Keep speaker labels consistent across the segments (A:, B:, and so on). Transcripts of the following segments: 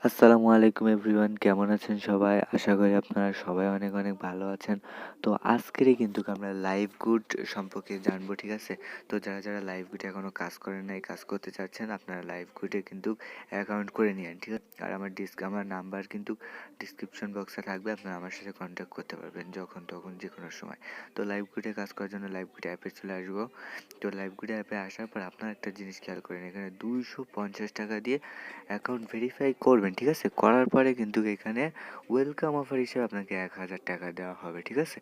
A: আসসালামু আলাইকুম এভরিওয়ান, কেমন আছেন সবাই? আশা করি আপনারা সবাই অনেক অনেক ভালো আছেন। তো আজকেরই কিন্তু আমরা লাইভ গুড সম্পর্কে জানবো, ঠিক আছে? তো যারা লাইভ গুডে এখনো কাজ করেন নাই, কাজ করতে চাচ্ছেন, আপনারা লাইভ গুডে কিন্তু অ্যাকাউন্ট করে নিয়েন, ঠিক আছে? আর আমার নাম্বার কিন্তু ডিসক্রিপশন বক্সে থাকবে, আপনারা আমার সাথে কন্ট্যাক্ট করতে পারবেন যখন তখন যে কোনো সময়। তো লাইভ গুডে কাজ করার জন্য লাইভ গুড অ্যাপে চলে আসবো। তো লাইভ গুড অ্যাপে আসার পর আপনারা একটা জিনিস খেয়াল করেন, এখানে 250 টাকা দিয়ে অ্যাকাউন্ট ভেরিফাই করবেন, ঠিক আছে? করার পরে কিন্তু এখানে ওয়েলকাম অফার হিসেবে আপনাকে 1000 টাকা দেওয়া হবে, ঠিক আছে?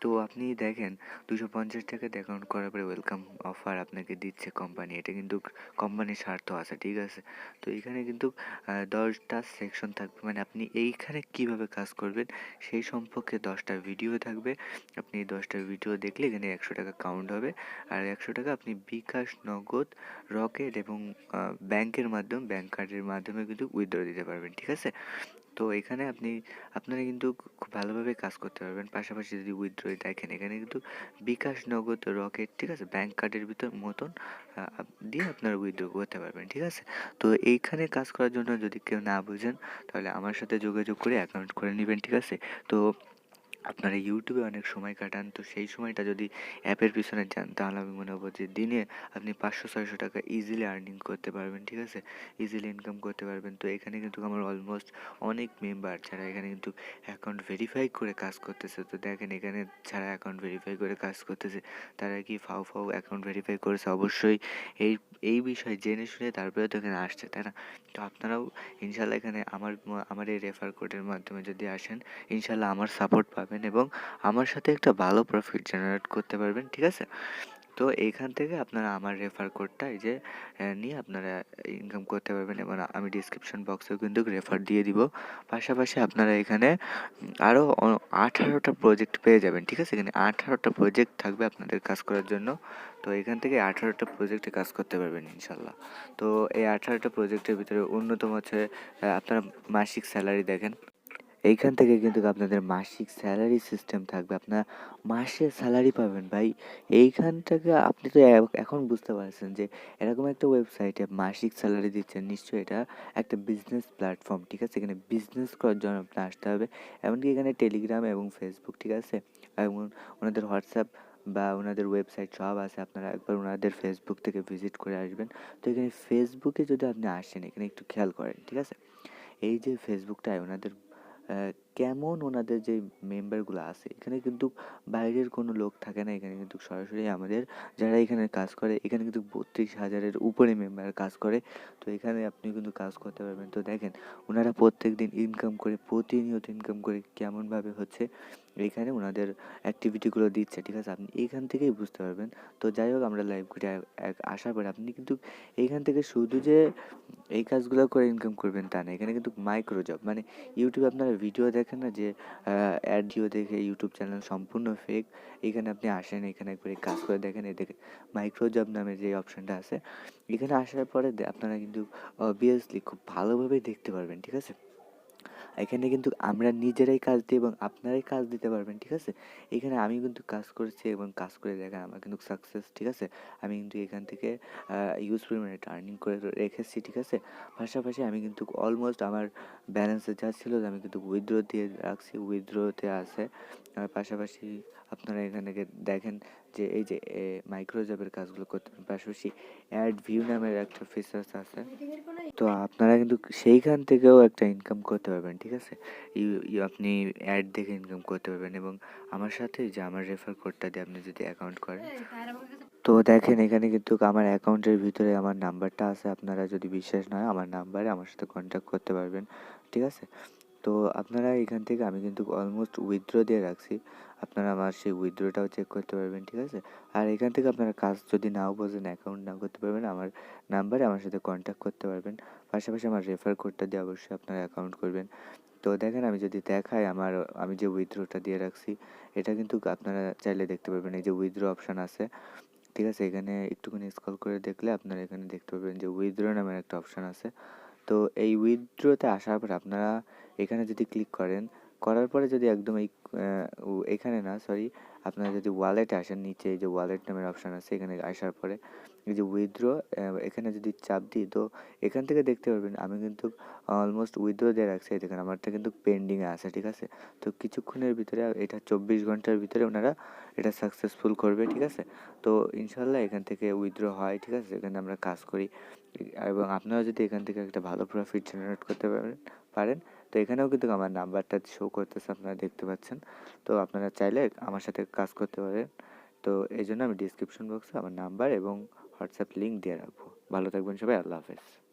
A: তো আপনি দেখেন 250 টাকাতে অ্যাকাউন্ট করার পরে ওয়েলকাম অফার আপনাকে দিচ্ছে কোম্পানি। এটা কিন্তু কোম্পানির স্বার্থ আছে, ঠিক আছে? তো এইখানে কিন্তু 10টা সেকশন থাকবে, মানে আপনি এইখানে কিভাবে কাজ করবেন সেই সম্পর্কে 10টা ভিডিও থাকবে। আপনি এই 10টা ভিডিও দেখলে এখানে 100 টাকা কাউন্ট হবে। আর 100 টাকা আপনি বিকাশ, নগদ, রকেট এবং ব্যাংকের মাধ্যমে, ব্যাংক কার্ডের মাধ্যমে কিন্তু উইথড্র দিতে পারবেন, ঠিক আছে? তো এখানে আপনারা কিন্তু খুব ভালোভাবে কাজ করতে পারবেন। পাশাপাশি যদি উইথড্র দেখেন, এখানে কিন্তু বিকাশ, নগদ, রকেট, ঠিক আছে? ব্যাংক কার্ডের ভিতর মতন দিয়ে আপনারা উইথড্র করতে পারবেন, ঠিক আছে? তো এইখানে কাজ করার জন্য যদি কেউ না বুঝেন, তাহলে আমার সাথে যোগাযোগ করে অ্যাকাউন্ট করে নেবেন, ঠিক আছে? তো আপনারা ইউটিউবে অনেক সময় কাটান, তো সেই সময়টা যদি অ্যাপের পিছনে যান, তাহলে আমি মনে করবো যে দিনে আপনি 500-600 টাকা ইজিলি আর্নিং করতে পারবেন, ঠিক আছে? ইজিলি ইনকাম করতে পারবেন। তো এখানে কিন্তু আমার অলমোস্ট অনেক মেম্বার যারা এখানে কিন্তু অ্যাকাউন্ট ভেরিফাই করে কাজ করতেছে। তো দেখেন এখানে যারা অ্যাকাউন্ট ভেরিফাই করে কাজ করতেছে, তারা কি ফাও ফাও অ্যাকাউন্ট ভেরিফাই করেছে? অবশ্যই এই এই বিষয়ে জেনে শুনে তারপরে তো এখানে আসছে, তাই না? তো আপনারাও ইনশাল্লাহ এখানে আমার এই রেফার কোডের মাধ্যমে যদি আসেন, ইনশাল্লাহ আমার সাপোর্ট পাবেন এবং আমার সাথে একটা ভালো প্রফিট জেনারেট করতে পারবেন, ঠিক আছে? তো এইখান থেকে আপনারা আমার রেফার কোডটা এই যে নিয়ে আপনারা ইনকাম করতে পারবেন এবং আমি ডিসক্রিপশন বক্সেও কিন্তু রেফার দিয়ে দিব। পাশাপাশি আপনারা এখানে আরও 18টা প্রজেক্ট পেয়ে যাবেন, ঠিক আছে? এখানে 18টা প্রজেক্ট থাকবে আপনাদের কাজ করার জন্য। তো এখান থেকে 18টা প্রজেক্টে কাজ করতে পারবেন ইনশাল্লাহ। তো এই 18টা প্রজেক্টের ভিতরে অন্যতম হচ্ছে আপনারা মাসিক স্যালারি দেখেন। এইখান থেকে কিন্তু আপনাদের মাসিক স্যালারি সিস্টেম থাকবে। আপনারা মাসে স্যালারি পাবেন ভাই। এইখান থেকে আপনি তো এখন বুঝতে পারছেন যে এরকম একটা ওয়েবসাইটে মাসিক স্যালারি দিচ্ছে। নিশ্চয়ই এটা একটা বিজনেস প্ল্যাটফর্ম, ঠিক আছে? এখানে বিজনেস করার জন্য আপনার আসতে হবে। এমনকি এখানে টেলিগ্রাম এবং ফেসবুক, ঠিক আছে? এবং ওনাদের হোয়াটসঅ্যাপ বা ওনাদের ওয়েবসাইট সব আছে। আপনারা একবার ওনাদের ফেসবুক থেকে ভিজিট করে আসবেন। তো এখানে ফেসবুকে যদি আপনি আসেন, এখানে একটু খেয়াল করেন, ঠিক আছে? এই যে ফেসবুকটায় ওনাদের কেমন ওনাদের যে মেম্বারগুলো আছে, এখানে কিন্তু বাইরের কোনো লোক থাকে না। এখানে কিন্তু সরাসরি আমাদের যারা এখানে কাজ করে, এখানে কিন্তু 32,000-এর উপরে মেম্বার কাজ করে। তো এখানে আপনি কিন্তু কাজ করতে পারবেন। তো দেখেন ওনারা প্রত্যেকদিন ইনকাম করে, প্রতিনিয়ত ইনকাম করে কেমনভাবে হচ্ছে এখানে ওনাদের অ্যাক্টিভিটিগুলো দিচ্ছে, ঠিক আছে? আপনি এইখান থেকেই বুঝতে পারবেন। তো যাই হোক, আমরা লাইভ ঘুরে আসার পরে আপনি কিন্তু এইখান থেকে শুধু যে এই কাজগুলো করে ইনকাম করবেন তা না। এখানে কিন্তু মাইক্রো জব, মানে ইউটিউবে আপনারা ভিডিও দেখেন না যে অ্যাড ভিডিও দেখে ইউটিউব চ্যানেল সম্পূর্ণ ফেক। এখানে আপনি আসেন, এখানে একবারে কাজ করে দেখেন, এই দেখেন মাইক্রো জব নামে যে অপশনটা আছে, এখানে আসার পরে আপনারা কিন্তু অবভিয়াসলি খুব ভালোভাবেই দেখতে পারবেন, ঠিক আছে? এখানে কিন্তু আমরা নিজেরাই কাজ দিই এবং আপনারাই কাজ দিতে পারবেন, ঠিক আছে? এখানে আমি কিন্তু কাজ করেছি এবং কাজ করে দেখেন আমার কিন্তু সাকসেস, ঠিক আছে? আমি কিন্তু এখান থেকে হিউজ পরিমাণে আর্নিং করে রেখেছি, ঠিক আছে? পাশাপাশি আমি কিন্তু অলমোস্ট আমার ব্যালেন্সে যা ছিল আমি কিন্তু উইথড্র দিয়ে রাখছি, উইথড্রতে আছে। আর পাশাপাশি আপনারা এখানে দেখেন যে এই যে মাইক্রো জবের কাজগুলো করতে পারেন। পাশাপাশি অ্যাড ভিউ নামের একটা ফিচার্স আছে। তো আপনারা কিন্তু সেইখান থেকেও একটা ইনকাম করতে পারবেন, ঠিক আছে? আপনি অ্যাড দেখে ইনকাম করতে পারবেন এবং আমার সাথে যে আমার রেফার কোডটা দিয়ে আপনি যদি অ্যাকাউন্ট করেন, তো দেখেন এখানে কিন্তু আমার অ্যাকাউন্টের ভিতরে আমার নাম্বারটা আছে। আপনারা যদি বিশ্বাস না হয় আমার নাম্বারে আমার সাথে কন্ট্যাক্ট করতে পারবেন, ঠিক আছে? তো আপনারা এখান থেকে আমি কিন্তু অলমোস্ট উইথড্র দিয়ে রাখছি। আপনারা আমার সেই উইথড্রটাও চেক করতে পারবেন, ঠিক আছে? আর এখান থেকে আপনারা কাজ যদি নাও বোঝেন, অ্যাকাউন্ট নাও করতে পারবেন, আমার নাম্বারে আমার সাথে কন্ট্যাক্ট করতে পারবেন। পাশাপাশি আমার রেফার কোডটা দিয়ে অবশ্যই আপনারা অ্যাকাউন্ট করবেন। তো দেখেন আমি যদি দেখাই আমি যে উইথড্রটা দিয়ে রাখছি, এটা কিন্তু আপনারা চাইলে দেখতে পারবেন। এই যে উইথড্র অপশান আছে, ঠিক আছে? এখানে একটুখানি স্ক্রল করে দেখলে আপনারা এখানে দেখতে পারবেন যে উইথড্র নামের একটা অপশান আছে। তো এই উইথড্রতে আসার পর আপনারা এখানে যদি ক্লিক করেন, করার পরে যদি একদম এখানে না, সরি, আপনারা যদি ওয়ালেটে আসেন, নিচে এই যে ওয়ালেট নামের অপশান আছে, এখানে আসার পরে এই যে উইথড্র এখানে যদি চাপ দিই তো এখান থেকে দেখতে পারবেন আমি কিন্তু অলমোস্ট উইথড্র দিয়ে রাখছি। এই দেখেন আমারটা কিন্তু পেন্ডিংয়ে আছে, ঠিক আছে? তো কিছুক্ষণের ভিতরে এটা 24 ঘন্টার ভিতরে ওনারা এটা সাকসেসফুল করবে, ঠিক আছে? তো ইনশাল্লাহ এখান থেকে উইথড্র হয়, ঠিক আছে? এখানে আমরা কাজ করি এবং আপনারা যদি এখান থেকে একটা ভালো প্রফিট জেনারেট করতে পারেন তো এখানেও কিন্তু আমার নাম্বারটা শো করতেছে, আপনারা দেখতে পাচ্ছেন। তো আপনারা চাইলে আমার সাথে কাজ করতে পারেন। তো এই জন্য আমি ডিসক্রিপশন বক্সে আমার নাম্বার এবং হোয়াটসঅ্যাপ লিঙ্ক দিয়ে রাখবো। ভালো থাকবেন সবাই, আল্লাহ হাফেজ।